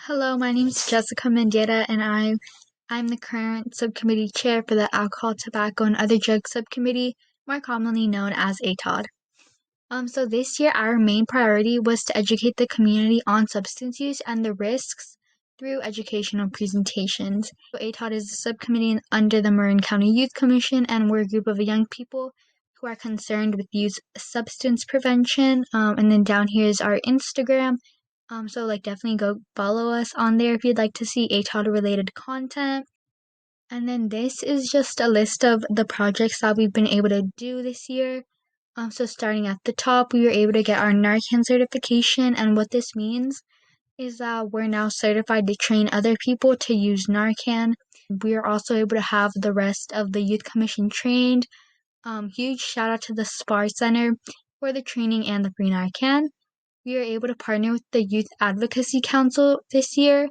Hello, my name is Jessica Mendieta, and I'm the current subcommittee chair for the Alcohol, Tobacco, and Other Drugs Subcommittee, more commonly known as ATOD. So this year, our main priority was to educate the community on substance use and the risks through educational presentations. So ATOD is a subcommittee under the Marin County Youth Commission, and we're a group of young people who are concerned with youth substance prevention. And then down here is our Instagram. So definitely go follow us on there if you'd like to see ATOD related content. And then this is just a list of the projects that we've been able to do this year. So starting at the top, we were able to get our Narcan certification, and what this means is that we're now certified to train other people to use Narcan. We are also able to have the rest of the Youth Commission trained. Huge shout out to the SPAR Center for the training and the free Narcan. We were able to partner with the Youth Advocacy Council this year.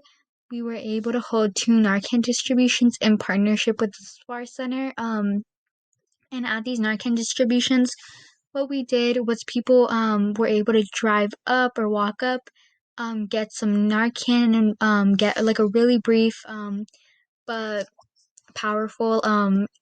We were able to hold 2 Narcan distributions in partnership with the SPAR Center. And at these Narcan distributions, what we did was people were able to drive up or walk up, get some Narcan and get like a really brief but powerful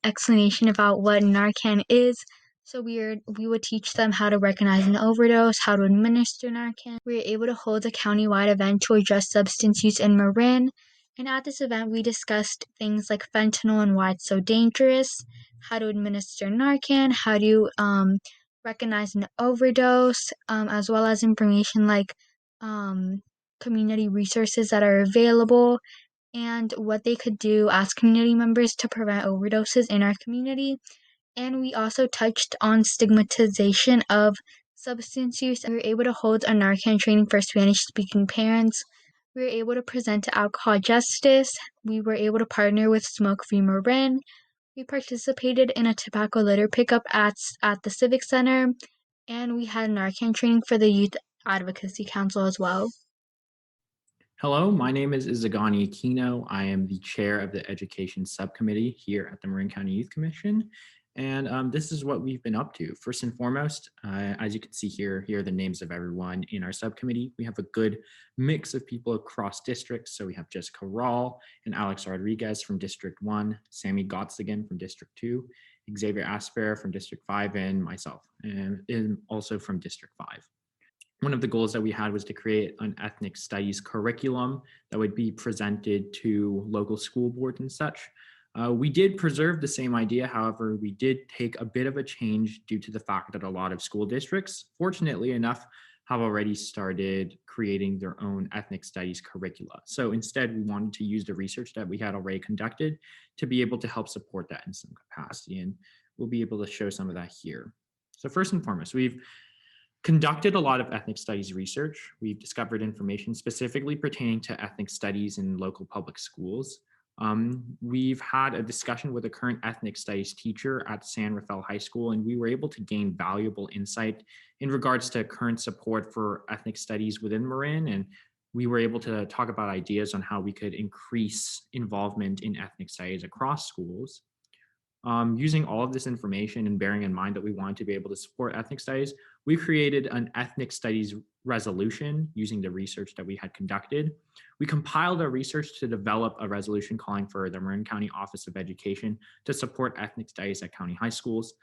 explanation about what Narcan is. So we would teach them how to recognize an overdose, how to administer Narcan. We were able to hold a countywide event to address substance use in Marin. And at this event, we discussed things like fentanyl and why it's so dangerous, how to administer Narcan, how to recognize an overdose, as well as information like community resources that are available and what they could do as community members to prevent overdoses in our community. And we also touched on stigmatization of substance use. We were able to hold a Narcan training for Spanish-speaking parents. We were able to present to Alcohol Justice. We were able to partner with Smoke Free Marin. We participated in a tobacco litter pickup at the Civic Center. And we had Narcan training for the Youth Advocacy Council as well. Hello, my name is Izagani Aquino. I am the chair of the Education Subcommittee here at the Marin County Youth Commission. And this is what we've been up to. First and foremost, as you can see here are the names of everyone in our subcommittee. We have a good mix of people across districts. So we have Jessica Rawl and Alex Rodriguez from District 1, Sammy Gottsigan from District 2, Xavier Asper from District 5, and myself, and also from District 5. One of the goals that we had was to create an ethnic studies curriculum that would be presented to local school boards and such. We did preserve the same idea. However, we did take a bit of a change due to the fact that a lot of school districts, fortunately enough, have already started creating their own ethnic studies curricula. So instead, we wanted to use the research that we had already conducted to be able to help support that in some capacity. And we'll be able to show some of that here. So first and foremost, we've conducted a lot of ethnic studies research. We've discovered information specifically pertaining to ethnic studies in local public schools. We've had a discussion with a current ethnic studies teacher at San Rafael High School, and we were able to gain valuable insight in regards to current support for ethnic studies within Marin. And we were able to talk about ideas on how we could increase involvement in ethnic studies across schools. Using all of this information and bearing in mind that we wanted to be able to support ethnic studies, we created an ethnic studies resolution using the research that we had conducted. We compiled our research to develop a resolution calling for the Marin County Office of Education to support ethnic studies at county high schools.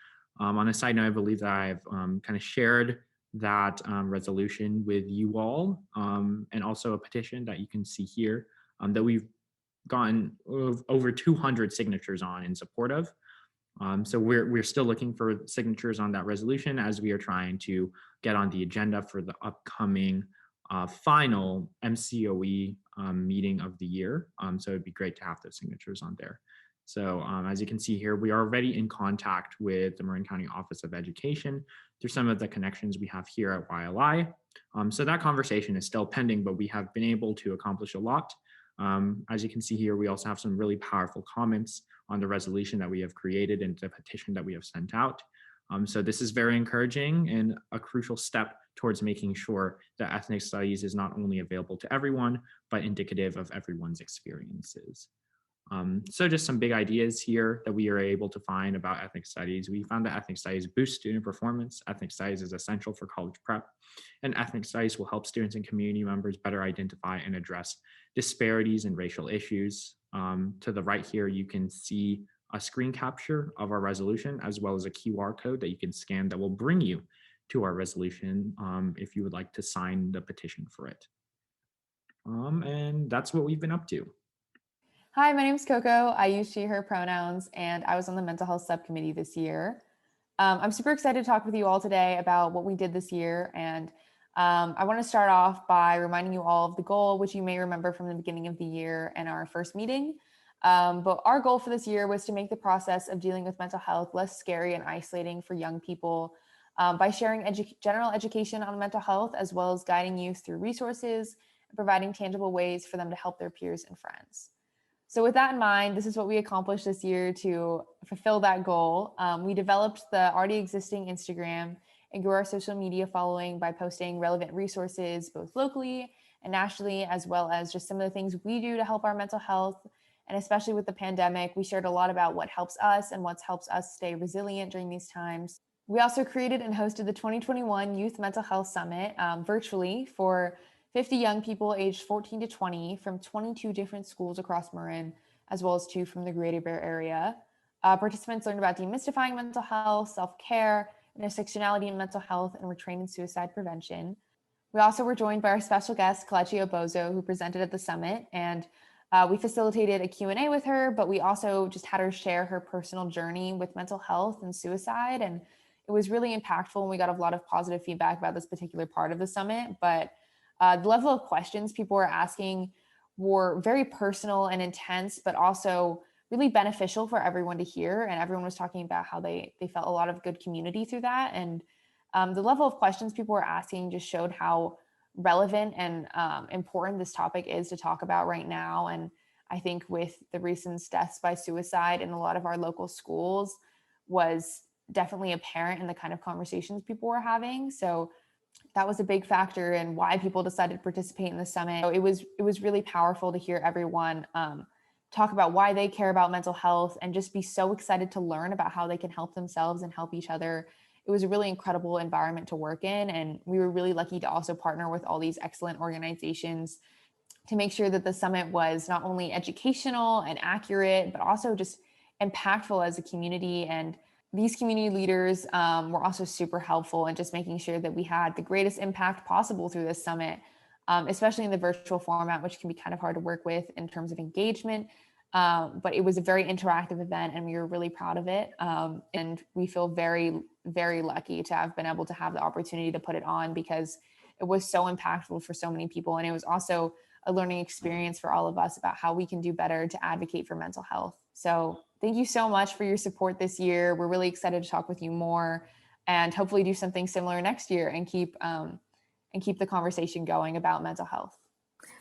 On a side note, I believe that I've kind of shared that resolution with you all, and also a petition that you can see here that we've gotten over 200 signatures on in support of. So we're still looking for signatures on that resolution as we are trying to get on the agenda for the upcoming final MCOE meeting of the year. So it'd be great to have those signatures on there. So as you can see here, we are already in contact with the Marin County Office of Education through some of the connections we have here at YLI. So that conversation is still pending, but we have been able to accomplish a lot. As you can see here, we also have some really powerful comments on the resolution that we have created and the petition that we have sent out. So this is very encouraging and a crucial step towards making sure that ethnic studies is not only available to everyone, but indicative of everyone's experiences. So just some big ideas here that we are able to find about ethnic studies. We found that ethnic studies boost student performance. Ethnic studies is essential for college prep, and ethnic studies will help students and community members better identify and address disparities in racial issues. To the right here, you can see a screen capture of our resolution, as well as a QR code that you can scan that will bring you to our resolution if you would like to sign the petition for it. And that's what we've been up to. Hi, my name's Coco. I use she, her pronouns, and I was on the mental health subcommittee this year. I'm super excited to talk with you all today about what we did this year. And I want to start off by reminding you all of the goal, which you may remember from the beginning of the year and our first meeting. But our goal for this year was to make the process of dealing with mental health less scary and isolating for young people by sharing general education on mental health, as well as guiding youth through resources and providing tangible ways for them to help their peers and friends. So with that in mind, this is what we accomplished this year to fulfill that goal. We developed the already existing Instagram and grew our social media following by posting relevant resources, both locally and nationally, as well as just some of the things we do to help our mental health. And especially with the pandemic, we shared a lot about what helps us and what helps us stay resilient during these times. We also created and hosted the 2021 Youth Mental Health Summit virtually for 50 young people aged 14 to 20 from 22 different schools across Marin, as well as 2 from the Greater Bay Area. Participants learned about demystifying mental health, self-care, intersectionality in mental health, and were trained in suicide prevention. We also were joined by our special guest, Kelechi Obozo, who presented at the summit, and we facilitated a Q&A with her, but we also just had her share her personal journey with mental health and suicide, and it was really impactful, and we got a lot of positive feedback about this particular part of the summit, but the level of questions people were asking were very personal and intense, but also really beneficial for everyone to hear. And everyone was talking about how they felt a lot of good community through that. And the level of questions people were asking just showed how relevant and important this topic is to talk about right now. And I think with the recent deaths by suicide in a lot of our local schools was definitely apparent in the kind of conversations people were having. So that was a big factor in why people decided to participate in the summit. So it was really powerful to hear everyone talk about why they care about mental health and just be so excited to learn about how they can help themselves and help each other. It was a really incredible environment to work in, and we were really lucky to also partner with all these excellent organizations to make sure that the summit was not only educational and accurate, but also just impactful as a community. And these community leaders were also super helpful in just making sure that we had the greatest impact possible through this summit, especially in the virtual format, which can be kind of hard to work with in terms of engagement. But it was a very interactive event, and we were really proud of it. And we feel very, very lucky to have been able to have the opportunity to put it on, because it was so impactful for so many people. And it was also a learning experience for all of us about how we can do better to advocate for mental health. So thank you so much for your support this year. We're really excited to talk with you more and hopefully do something similar next year and keep the conversation going about mental health.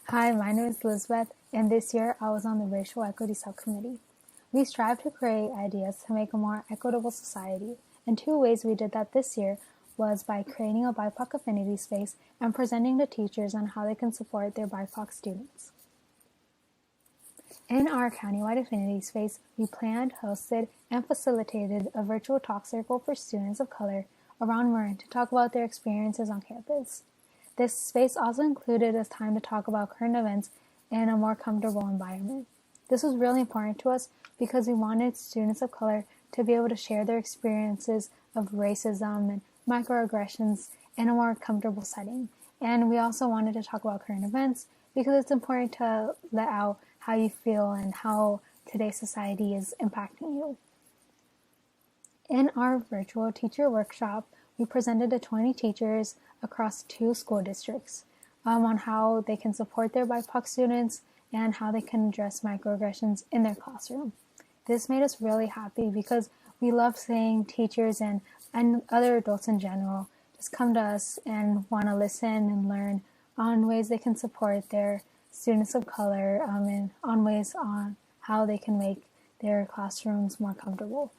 Hi, my name is Elizabeth, and this year I was on the Racial Equity Subcommittee. We strive to create ideas to make a more equitable society, and 2 ways we did that this year was by creating a BIPOC affinity space and presenting to teachers on how they can support their BIPOC students. In our countywide affinity space, we planned, hosted, and facilitated a virtual talk circle for students of color around Marin to talk about their experiences on campus. This space also included a time to talk about current events in a more comfortable environment. This was really important to us because we wanted students of color to be able to share their experiences of racism and microaggressions in a more comfortable setting. And we also wanted to talk about current events because it's important to let out how you feel and how today's society is impacting you. In our virtual teacher workshop, we presented to 20 teachers across 2 school districts on how they can support their BIPOC students and how they can address microaggressions in their classroom. This made us really happy because we love seeing teachers and other adults in general just come to us and want to listen and learn on ways they can support their students of color and on ways on how they can make their classrooms more comfortable.